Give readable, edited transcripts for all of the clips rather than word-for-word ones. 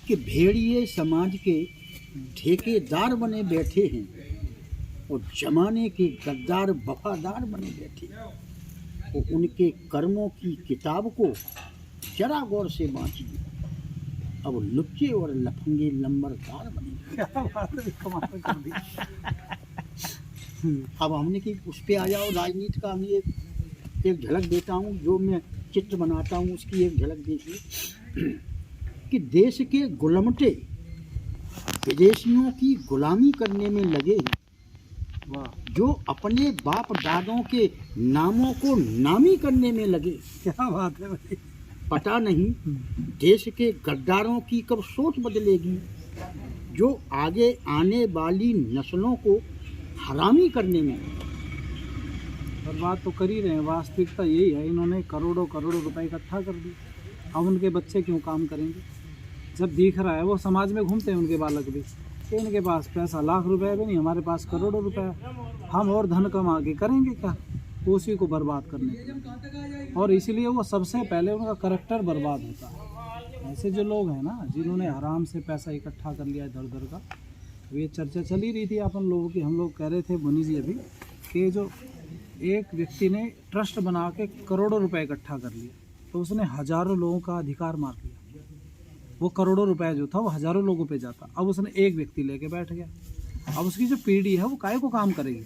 कि भेड़िए समाज के ठेकेदार बने बैठे हैं और जमाने के गद्दार वफादार बने बैठे हैं। और उनके कर्मों की किताब को जरा गौर से बाँचिए, अब लुच्चे और लफंगे लंबरदार बने। अब हमने कि उस पे आ जाओ, राजनीति का हमने एक झलक देता हूँ, जो मैं चित्र बनाता हूँ उसकी एक झलक देखिए कि देश के गुलामटे विदेशियों की गुलामी करने में लगे हैं, जो अपने बाप दादों के नामों को नामी करने में लगे। क्या बात है भाई। पता नहीं देश के गद्दारों की कब सोच बदलेगी, जो आगे आने वाली नस्लों को हरामी करने में। बर्बाद तो कर ही रहे हैं, वास्तविकता यही है। इन्होंने करोड़ों करोड़ों रुपए इकट्ठा कर दिए। अब उनके बच्चे क्यों काम करेंगे? जब दिख रहा है, वो समाज में घूमते हैं उनके बालक भी, कि इनके पास पैसा लाख रुपए भी नहीं, हमारे पास करोड़ों रुपए है, हम और धन कमा के करेंगे क्या? उसी को बर्बाद करने के लिए। और इसीलिए वो सबसे पहले उनका करैक्टर बर्बाद होता है। ऐसे जो लोग हैं ना, जिन्होंने आराम से पैसा इकट्ठा कर लिया इधर उधर का, ये चर्चा चल ही रही थी अपन लोगों की। हम लोग कह रहे थे मुनि जी अभी कि जो एक व्यक्ति ने ट्रस्ट बना के करोड़ों रुपए इकट्ठा कर लिया, तो उसने हजारों लोगों का अधिकार मार लिया। वो करोड़ों रुपए जो था वो हजारों लोगों पे जाता, अब उसने एक व्यक्ति लेके बैठ गया। अब उसकी जो पीढ़ी है वो काहे को काम करेगी?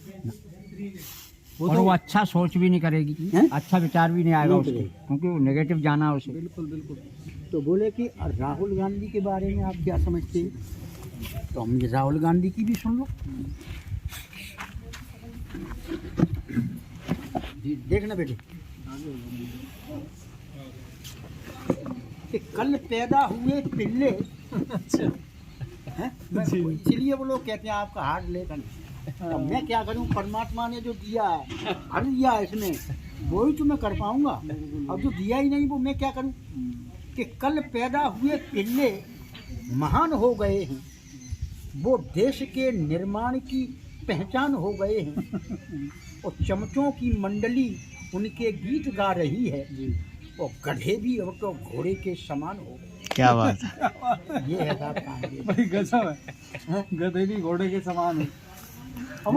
और वो अच्छा सोच भी नहीं करेगी, अच्छा विचार भी नहीं आएगा उसके, क्योंकि वो नेगेटिव जाना है उसे। बिल्कुल बिल्कुल। तो बोले कि राहुल गांधी के बारे में आप क्या समझते हैं? तो हम राहुल गांधी की भी सुन लो। देखना बेटे कि कल पैदा हुए पिल्ले, इसलिए वो लोग कहते हैं आपका हार्ट लेकर। अब मैं क्या करूं, परमात्मा ने जो दिया है, भर दिया है इसमें, वो ही तो मैं कर पाऊंगा। अब जो दिया ही नहीं वो मैं क्या करूं? कि कल पैदा हुए पिल्ले महान हो गए हैं, वो देश के निर्माण की पहचान हो गए हैं, और चमचों की मंडली उनके गीत गा रही है, और गधे भी अब तो घोड़े के समान हो गए। क्या बात है। ये है साहब कहानी। भाई गजब है, गधे भी घोड़े के समान है। अब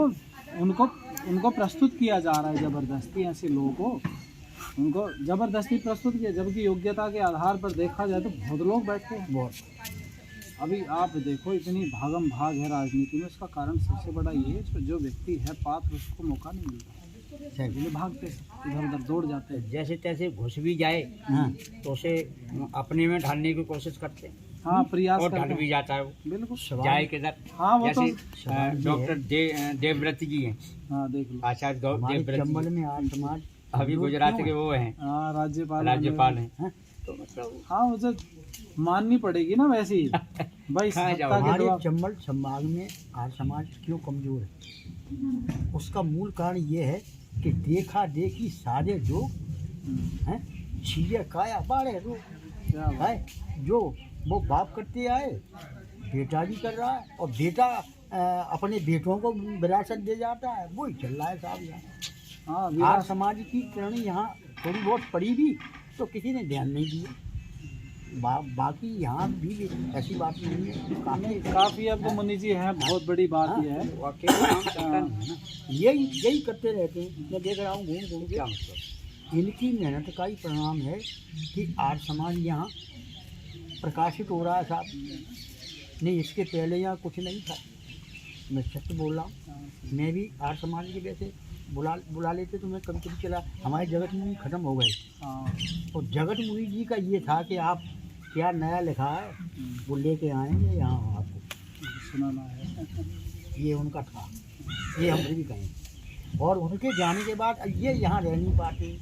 उनको प्रस्तुत किया जा रहा है जबरदस्ती, ऐसे लोगों को उनको जबरदस्ती प्रस्तुत किया, जबकि योग्यता के आधार पर देखा जाए तो बहुत लोग बैठते हैं। बहुत अभी आप देखो, इतनी भागम भाग है राजनीति में, उसका कारण सबसे बड़ा ये है, जो व्यक्ति है पात्र उसको मौका नहीं मिलता, भागते इधर उधर दौड़ जाते हैं। जैसे तैसे घुस भी जाए तो उसे अपने में ढालने की कोशिश करते हैं। हाँ, प्रयास और करते ढल भी जाता है वो, बिल्कुल जाए किधर। हाँ, वो जैसे तो डॉक्टर देवव्रत जी हैं, हाँ देख लो, आचार्य देवव्रत चंबल जी, में आज समाज अभी गुजरात के वो हैं, हाँ राज्यपाल हैं। तो मतलब हाँ, उसे माननी पड़ेगी ना वैसे ही भाई। कहाँ जाओ? सत्ता के हमारे दबाव- चंबल संभाग में आज समाज क्यों कमजोर है? उसका मूल कारण ये है कि देखा देखी सारे जो हैं, छीले काया बाड़े लोग क्या बात। है, जो वो बाप करते आए, बेटा भी कर रहा है, और बेटा अपने बेटों को विरासत दे जाता है, वही चल रहा है साहब यहाँ। हाँ, आज समाज की किरण यहाँ थोड़ी बहुत पड़ी भी, तो किसी ने ध्यान नहीं दिया। बाकी यहाँ भी ऐसी बात नहीं है, काफी अब तो मुनि जी हैं, बहुत बड़ी बात ये है। यही करते रहते हैं। मैं देख रहा हूँ घूम घूम के, इनकी मेहनत का ही परिणाम है कि आज समाज यहाँ प्रकाशित हो रहा है साहब। नहीं, इसके पहले यहाँ कुछ नहीं था, मैं सच बोल रहा हूँ। मैं भी आर्य समाज के वैसे बुला लेते तो मैं कभी कभी चला, हमारे जगत मुनि खत्म हो गए। तो जगत मुनि जी का ये था कि आप क्या नया लिखा है वो लेके आएंगे यहाँ आपको सुनाना है। ये उनका था, ये हम भी कहें। और उनके जाने के बाद ये यहाँ रह नहीं पाते,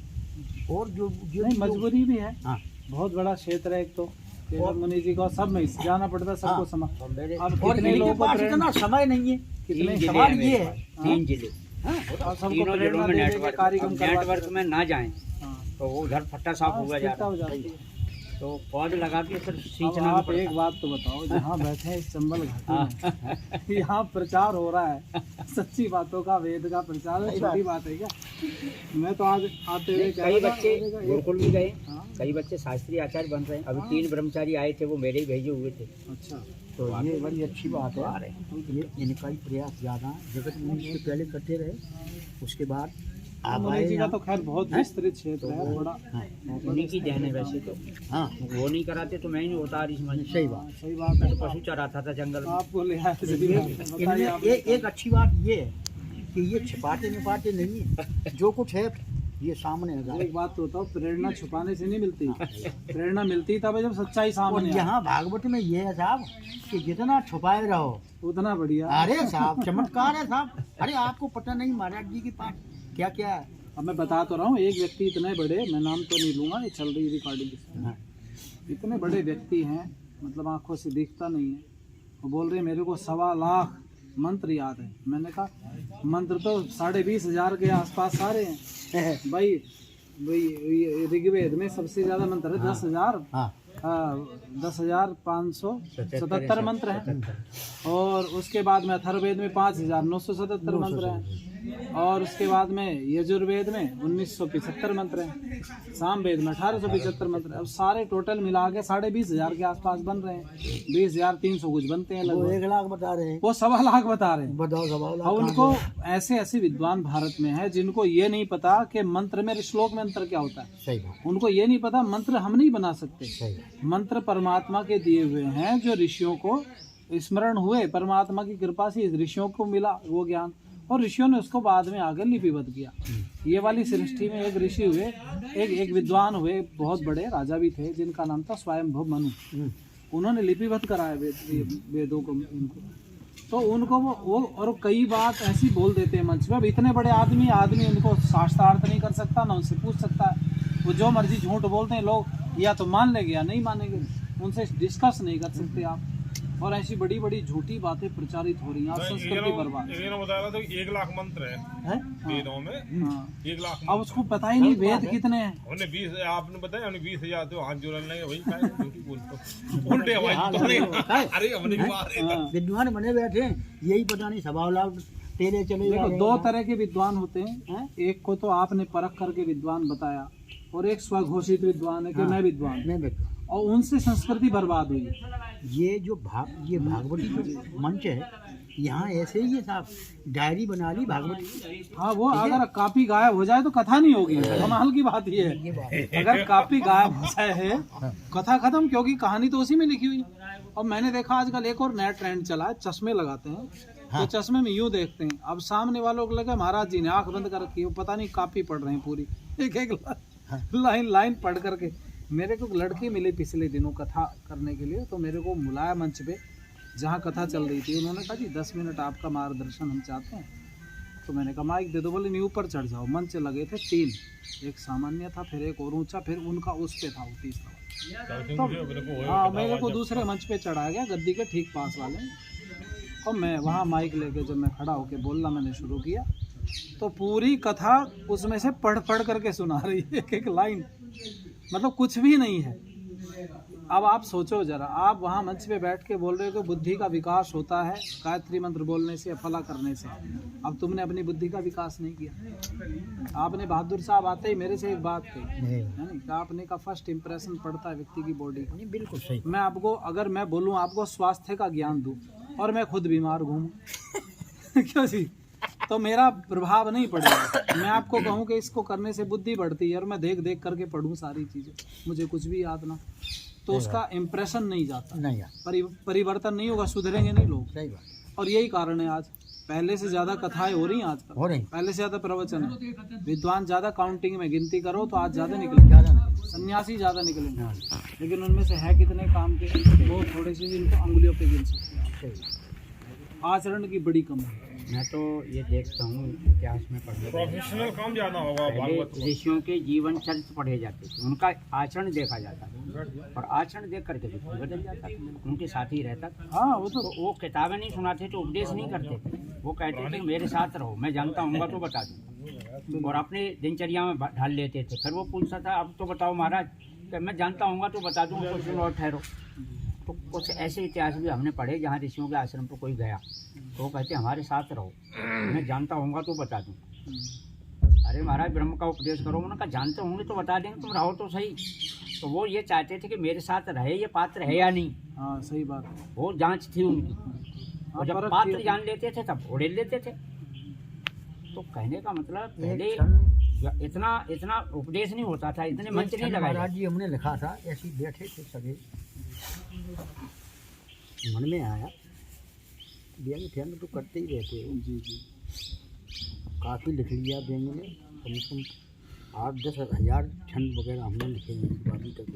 और जो नहीं, मजबूरी भी है। हाँ, बहुत बड़ा क्षेत्र है एक तो, केवल मुनि जी को सब में जाना पड़ता है, सबको समा। अब और कितने इनके लोगों को पास इतना समय नहीं है। कितने सवाल ये है, 3 जिले, और सबको तीनों जिलों प्रेरणा में दे दे के कार्यक्रम करवाते नेटवर्क में ना जाएं हैं। हाँ, तो वो उधर फट्टा साफ हुआ जा अस्थिरता रहा हो है। जाती है। तो पौध लगा के फिर अब सींचना आप भी एक पड़ता बात तो बताओ, जहाँ बैठे हैं इस चंबल घाटी में, यहाँ प्रचार हो रहा है सच्ची बातों का, वेद का प्रचार है, छोटी बात है क्या? मैं तो आज आते हुए है। कह कई रहा था, बच्चे मैंने कहा, गुरुकुल भी गए, हाँ, कई बच्चे शास्त्रीय आचार्य बन रहे हैं। अभी 3 ब्रह्मचारी आए थे, वो मेरे ही भेजे हुए थे। अच्छा, तो ये बड़ी अच्छी बात आ है। रहे हैं। तो ये इनका ही प्रयास ज़्यादा जगत में इससे पहले करते रहे, उसके बाद आप मुनि आए जी का यहाँ। तो खैर बहुत विस्तृत क्षेत्र है, बड़ा हाँ, उन्हीं की देन है वैसे तो। हाँ, वो नहीं कराते तो मैं ही नहीं होता रही समझ। सही बात। सही बात है। तो पशु चराता था जंगल में। आपको ले आए सही बात है। बताइए इनमें आप। एक अच्छी बात ये है कि ये छिपाते निपाते नहीं है, जो कुछ है ये सामने है। एक बात तो बताओ, प्रेरणा छुपाने से नहीं मिलती, प्रेरणा मिलती तब है जब सच्चाई और सामने आए। यहाँ भागवत में ये है साहब कि जितना छुपाए रहो उतना बढ़िया। अरे साहब चमत्कार है साहब। अरे आपको पता नहीं महाराज जी के पास क्या क्या है। अब मैं बता तो रहा हूँ, एक व्यक्ति इतने बड़े, मैं नाम तो नहीं लूंगा, ये चल रही रिकॉर्डिंग, हाँ, इतने बड़े व्यक्ति हैं, मतलब आंखों से दिखता नहीं है, वो बोल रहे मेरे को 1.25 लाख मंत्र याद है। मैंने कहा मंत्र तो 20,500 के आसपास सारे हैं भाई। भाई ऋग्वेद में सबसे ज्यादा मंत्र है 10,000, हाँ, 10,577 मंत्र हैं, और उसके बाद में अथर्ववेद में 5,977 मंत्र हैं, और उसके बाद में यजुर्वेद में 1975 मंत्र हैं, सामवेद में 1875 मंत्र हैं। अब सारे टोटल मिला के 20,500 के आसपास बन रहे हैं, 20,300 कुछ बनते हैं वो लगभग। 1 लाख बता रहे हैं। वो 1.25 लाख बता रहे हैं। बताओ 1.25 लाख। और उनको ऐसे ऐसे विद्वान भारत में हैं जिनको ये नहीं पता कि मंत्र में, श्लोक में अंतर क्या होता है। सही बात, उनको ये नहीं पता मंत्र हम नहीं बना सकते, सही बात। मंत्र परमात्मा के दिए हुए हैं, जो ऋषियों को स्मरण हुए, परमात्मा की कृपा से इस ऋषियों को मिला वो ज्ञान, और ऋषियों ने उसको बाद में आगे लिपिबद्ध किया। ये वाली सृष्टि में एक ऋषि हुए, एक विद्वान हुए, बहुत बड़े राजा भी थे, जिनका नाम था स्वयंभू मनु। उन्होंने लिपिबद्ध कराया वेदों को इनको। तो उनको वो और कई बात ऐसी बोल देते हैं मंच में। अब इतने बड़े आदमी उनको शास्त्रार्थ नहीं कर सकता, ना उनसे पूछ सकता है। वो जो मर्जी झूठ बोलते हैं लोग, या तो मान लेंगे या नहीं मानेंगे, उनसे डिस्कस नहीं कर सकते आप। और ऐसी बड़ी बड़ी झूठी बातें प्रचारित हो रही हैं, आज संस्कृति बर्बाद। बताया था 1 लाख मंत्र है वेदों में। हाँ। 1 लाख अब उसको पता ही नहीं वेद कितने हैं। हमने 20, आपने बताया हमने 20,000 तो हाथ जोड़ने लगे, वही काय झूठी बोलते उल्टे हमारी तो नहीं। अरे हमने भी मारे। हाँ। विद्वान बने बैठे हैं, यही पता नहीं 1.25 लाख तेरे चले जा देखो, रहे 2 हैं। तरह के विद्वान होते हैं, एक को तो आपने परख करके विद्वान बताया, और एक स्वघोषित विद्वान है कि मैं विद्वान हूं। मैं बैठा। और उनसे संस्कृति बर्बाद हुई। ये भागवती जो मंच है, यहाँ ऐसे ही है साहब, डायरी बना ली भागवती। हाँ, वो अगर कॉपी गायब हो जाए तो कथा नहीं होगी। कमाल की बात ये है, अगर कॉपी गायब हो जाए है कथा खत्म, क्योंकि कहानी तो उसी में लिखी हुई है। और मैंने देखा आजकल एक और नया ट्रेंड चला है, चश्मे लगाते हैं। तो चश्मे में यूं देखते हैं, अब सामने वालों को लगा महाराज जी ने आंख बंद कर रखी है, वो पता नहीं कॉपी पढ़ रहे हैं पूरी, एक लाइन पढ़ करके। मेरे को एक लड़की मिली पिछले दिनों कथा करने के लिए, तो मेरे को बुलाया मंच पे जहाँ कथा चल रही थी। उन्होंने कहा जी 10 मिनट आपका मार्गदर्शन हम चाहते हैं। तो मैंने कहा माइक दे दो। बोले नहीं, ऊपर चढ़ जाओ। मंच लगे थे 3, एक सामान्य था, फिर एक और ऊंचा, फिर उनका उस पे था वो तीसरा। तो हाँ, मेरे को दूसरे मंच पे चढ़ाया गया, गद्दी के ठीक पास वाले। और मैं वहाँ माइक लेके जब मैं खड़ा होके बोलना मैंने शुरू किया, तो पूरी कथा उसमें से पढ़ करके सुना रही है, एक लाइन, मतलब कुछ भी नहीं है। अब आप सोचो जरा, आप वहाँ मंच पे बैठ के बोल रहे हो कि बुद्धि का विकास होता है गायत्री मंत्र बोलने से, फला करने से। अब तुमने अपनी बुद्धि का विकास नहीं किया। आपने बहादुर साहब आते ही मेरे से एक बात कही, है ना, आपने का फर्स्ट इंप्रेशन पड़ता है व्यक्ति की बॉडी का। बिल्कुल सही। मैं आपको, अगर मैं बोलूँ आपको स्वास्थ्य का ज्ञान दूँ और मैं खुद बीमार घूमूं क्यों जी, तो मेरा प्रभाव नहीं पड़ेगा। मैं आपको कहूँ कि इसको करने से बुद्धि बढ़ती है, और मैं देख करके पढ़ूँ सारी चीज़ें, मुझे कुछ भी याद ना, तो उसका इम्प्रेशन नहीं जाता, नहीं परिवर्तन नहीं होगा, सुधरेंगे नहीं लोग। सही बात। और यही कारण है आज पहले से ज़्यादा कथाएं हो रही हैं आजकल, हो रही। पहले से ज़्यादा प्रवचन है। विद्वान ज़्यादा, काउंटिंग में गिनती करो तो आज ज़्यादा निकलेंगे, सन्यासी ज़्यादा निकलेंगे, लेकिन उनमें से है कितने काम के, वो थोड़े से जिनको अंगुलियों पे गिन सकते हैं। आचरण की बड़ी कमी है। मैं तो ये देखता हूँ इतिहास में पढ़ने प्रोफेशनल काम ज्यादा होगा। पहले ऋषियों के जीवन चरित्र पढ़े जाते थे, उनका आचरण देखा जाता था, और आचरण देख करके व्यक्ति बदल जाता था, उनके साथ ही रहता था। हाँ, वो तो वो किताबें नहीं सुनाते थे, उपदेश नहीं करते थे, वो कहते थे मेरे साथ रहो, मैं जानता हूँ तो बता दूँ, और अपने दिनचर्या में ढाल लेते थे। फिर वो पूछता था अब तो बताओ महाराज कि मैं जानता हूँगा तो बता दूँगा, कुछ दिन और ठहरो। तो कुछ ऐसे इतिहास भी हमने पढ़े जहाँ ऋषियों के आश्रम पर कोई गया तो वो कहते हमारे साथ रहो, मैं जानता हूँगा तो बता दूँ। अरे महाराज ब्रह्म का उपदेश करो, उन्होंने कहा जानते होंगे तो बता देंगे, तुम रहो तो सही। तो वो ये चाहते थे कि मेरे साथ रहे ये पात्र है या नहीं। हाँ सही बात है। वो जांच थी उनकी, और जब परख पात्र थी। जान लेते थे तब उड़ेल लेते थे। तो कहने का मतलब पहले इतना उपदेश नहीं होता था, इतने मंच नहीं लगाए। महाराज जी हमने लिखा था, ऐसे ही बैठे थे सभी, मन में आया व्यंग ठंग तो करते ही रहते हो जी जी। काफ़ी लिख लिया व्यंग ने, कम से कम 8-10 हज़ार छंद वगैरह हमने लिखे हैं इस बात तक।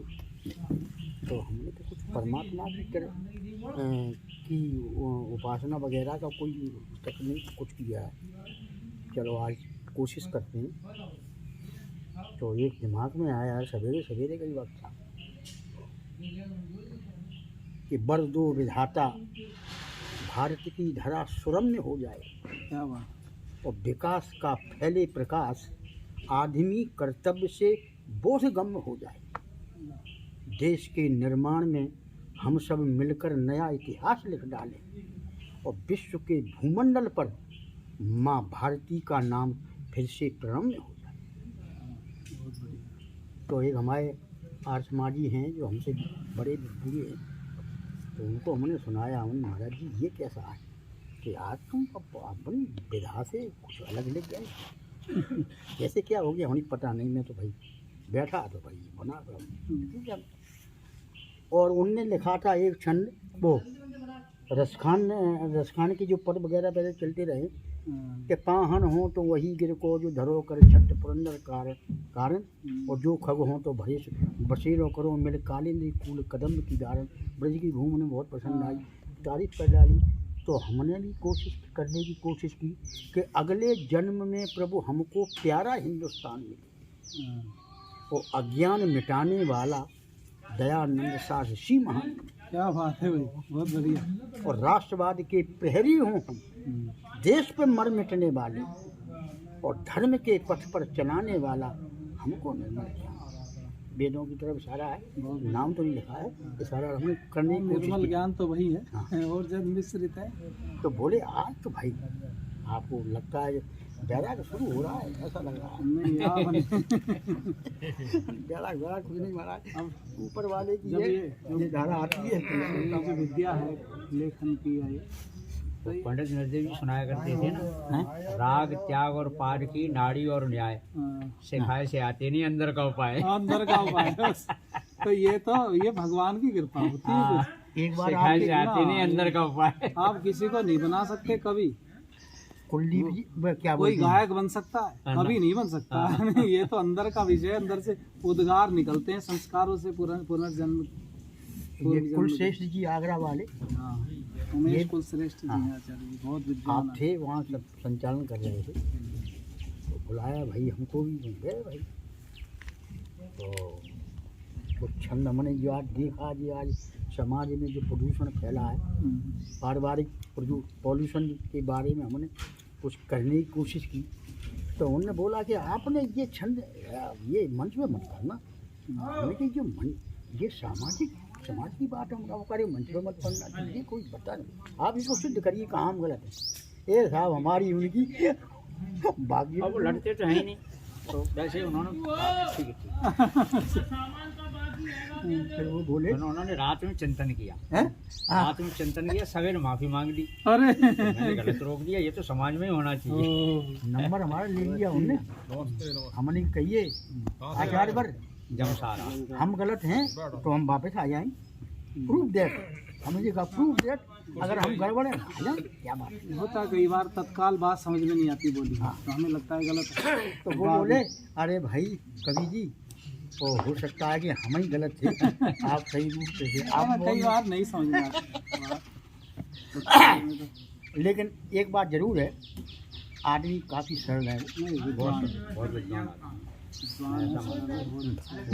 तो हमने तो कुछ परमात्मा की उपासना वगैरह का कोई तकनीक कुछ किया है, चलो आज कोशिश करते हैं। तो एक दिमाग में आया यार, सवेरे सवेरे का ही वक्त था कि बर दो विधाता भारत की धरा सुरम्य हो जाए क्या बात। और विकास का फैले प्रकाश आदमी कर्तव्य से बोधगम्य हो जाए। देश के निर्माण में हम सब मिलकर नया इतिहास लिख डालें और विश्व के भूमंडल पर माँ भारती का नाम फिर से प्रणम्य हो जाए। तो एक हमारे आर्य समाजी हैं जो हमसे बड़े बूढ़े हैं, तो उनको हमने सुनाया, हमने महाराज जी ये कैसा है कि आज तुम अपनी विधा से कुछ अलग लिख गए, कैसे क्या हो गया, हमें पता नहीं। मैं तो भाई बैठा तो भाई बना कर, और उनने लिखा था एक छंद, वो रसखान के जो पद वगैरह पहले चलते रहे कि पाहन हो तो वही गिर को जो धरो कर छठ पुरंदर कारण, और जो खग हो तो भरे बसेरो करो मिल कालिंदी कूल कदम की दारण। ब्रज की भूमि उन्हें बहुत पसंद आई, तारीफ कर डाली। तो हमने भी करने की कोशिश की कि अगले जन्म में प्रभु हमको प्यारा हिंदुस्तान मिले और अज्ञान मिटाने वाला दयानंद साहसी महान, क्या बात है भाई, बहुत बढ़िया। और राष्ट्रवाद के प्रहरी हों हम, देश पे मर मिटने वाले और धर्म के पथ पर चलाने वाला हमको निर्मल किया। वेदों की तरफ इशारा है, नाम तो नहीं लिखा है, इशारा हमने करने की कोशिश निर्मल की। ज्ञान तो वही है। हाँ। और जब मिश्रित है। तो बोले आज तो भाई आपको लगता है बैराग शुरू हो रहा है, ऐसा लग रहा है। नहीं बैराग कुछ नहीं महाराज, अब ऊपर वाले की जब ये धारा आती है ये जो विद्या है लेखन की है, तो ये पंडित नरदेव जी सुनाया करते थे ना, राग त्याग और पार की नाड़ी और न्याय सिखाए से आते नहीं अंदर का उपाय। अंदर का उपाय है बस। तो ये भगवान की कृपा होती है कुछ। एक बार सिखाए से आप आते नहीं अंदर का उपाय। आप किसी को नहीं बना सकते कभी। कुलदीप जी क्या कोई बोलते हैं? गायक बन सकता है, कभी नहीं बन सकता। ये तो अंदर का विषय, अंदर से उद्गार निकलते हैं संस्कारों से पुनर्जन्म। ये कुलश्रेष्ठ जी आगरा वाले हाँ, उमेश कुलश्रेष्ठ जी हैं आचार्य जी, बहुत विद्वान आप थे वहाँ, सब संचालन कर रहे थे, तो बुलाया भाई हमको भी, गए भाई। तो कुछ छंद हमने जो आज देखा, जी आज समाज में जो प्रदूषण फैला है, पारिवारिक पॉल्यूशन के बारे में हमने कुछ करने की कोशिश की। तो उन्होंने बोला कि आपने ये छंद ये मंच में मत करना, हमने कहा जो ये समाज की बात है, उनका वो करे मंच में मत पढ़ना, ये कोई बता नहीं, आप इसको सिद्ध करिए कहाँ हम गलत है। ये साहब हमारी उनकी बाकी अब वो लड़ते तो है ही नहीं, तो वैसे उन्होंने ठीक है। फिर वो बोले उन्होंने रात में चिंतन किया, हैं? रात में चिंतन किया, सवेरे माफी मांग ली। अरे मैंने गलत रोक दिया, ये तो समाज में ही होना चाहिए। नंबर हमारा ले लिया उनने, हमने कहिए आचार्य पर जमसारा हम गलत हैं तो हम वापस आ जाएं, प्रूफ दैट, हमने कहा प्रूफ दैट, अगर हम गड़बड़ है आ जाएं, क्या बात है। होता है कई बार तत्काल बात समझ में नहीं आती बोली, तो हमें लगता है गलत है। तो वो बोले अरे भाई कवि जी, तो हो सकता है कि हम ही गलत थे, आप सही रूप से थे, आप कई बार नहीं समझ में आता। लेकिन एक बात जरूर है, आदमी काफ़ी सरल है, नहीं, विद्वान बहुत विद्वान। विद्वान है, बहुत अच्छा है।